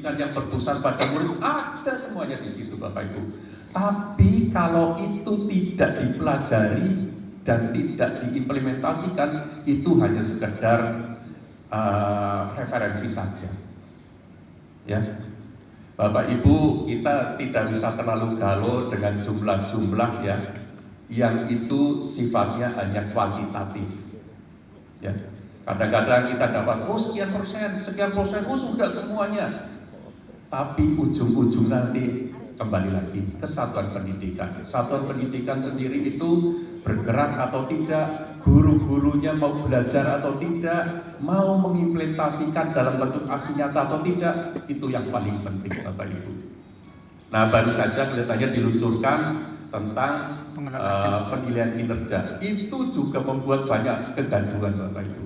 yang berpusat pada murid ada semuanya di situ Bapak Ibu. Tapi kalau itu tidak dipelajari dan tidak diimplementasikan, itu hanya sekedar referensi saja. Ya, Bapak Ibu, kita tidak bisa terlalu galau dengan jumlah-jumlah ya, yang itu sifatnya hanya kuantitatif. Ya, kadang-kadang kita dapat sekian persen, sudah semuanya. Tapi ujung-ujung nanti kembali lagi ke satuan pendidikan. Satuan pendidikan sendiri itu bergerak atau tidak, guru-gurunya mau belajar atau tidak, mau mengimplementasikan dalam bentuk aksi nyata atau tidak, itu yang paling penting Bapak Ibu. Nah, baru saja kelihatannya diluncurkan tentang penilaian kinerja. Itu juga membuat banyak kegaduhan Bapak Ibu.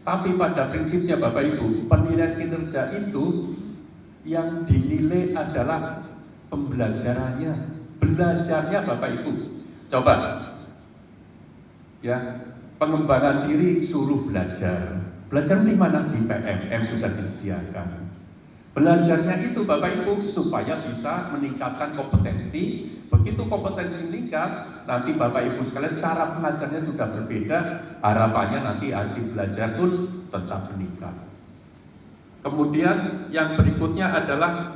Tapi pada prinsipnya Bapak Ibu, penilaian kinerja itu yang dinilai adalah pembelajarannya, belajarnya Bapak Ibu. Coba ya, pengembangan diri suruh belajar. Belajar di mana? Di PMM sudah disediakan. Belajarnya itu Bapak Ibu supaya bisa meningkatkan kompetensi. Begitu kompetensi meningkat, nanti Bapak Ibu sekalian cara pengajarnya sudah berbeda. Harapannya nanti hasil belajar pun tetap meningkat. Kemudian yang berikutnya adalah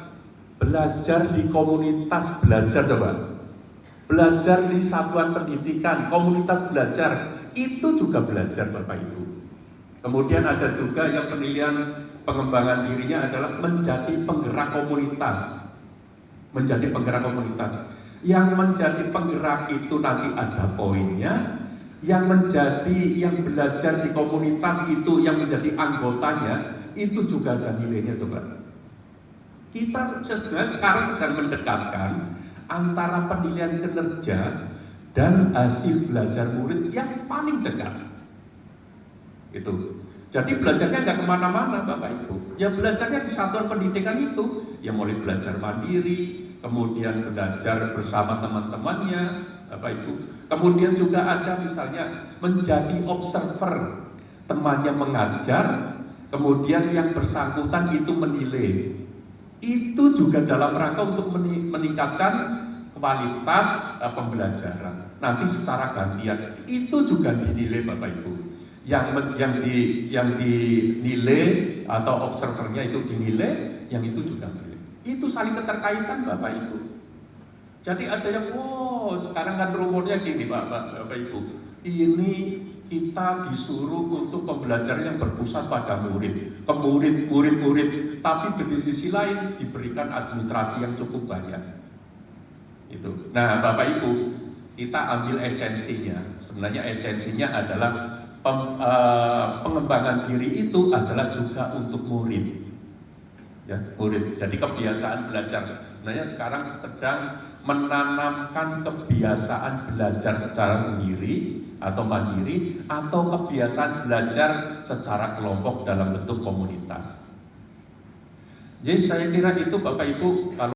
belajar di komunitas belajar. Coba belajar di satuan pendidikan, komunitas belajar, itu juga belajar Bapak Ibu. Kemudian ada juga yang penilaian pengembangan dirinya adalah menjadi penggerak komunitas. Menjadi penggerak komunitas. Yang menjadi penggerak itu nanti ada poinnya. Yang belajar di komunitas itu yang menjadi anggotanya, itu juga ada nilainya. Coba kita sekarang sedang mendekatkan antara penilaian kinerja dan hasil belajar murid yang paling dekat itu. Jadi belajarnya nggak kemana-mana Bapak Ibu, ya belajarnya di satuan pendidikan itu, ya mulai belajar mandiri, kemudian belajar bersama teman-temannya Bapak Ibu. Kemudian juga ada misalnya menjadi observer, temannya mengajar, kemudian yang bersangkutan itu menilai. Itu juga dalam rangka untuk meningkatkan kualitas pembelajaran. Nanti secara gantian itu juga dinilai Bapak Ibu. Yang dinilai atau observernya itu dinilai, yang itu juga dinilai. Itu saling keterkaitan Bapak Ibu. Jadi ada yang sekarang kan rumornya gini Bapak Ibu. Ini kita disuruh untuk pembelajaran yang berpusat pada murid, tapi di sisi lain diberikan administrasi yang cukup banyak. Itu. Nah, Bapak Ibu, kita ambil esensinya. Sebenarnya esensinya adalah pengembangan diri itu adalah juga untuk murid. Ya, murid. Jadi kebiasaan belajar. Sebenarnya sekarang sedang menanamkan kebiasaan belajar secara sendiri atau mandiri, atau kebiasaan belajar secara kelompok dalam bentuk komunitas. Jadi saya kira itu Bapak Ibu, kalau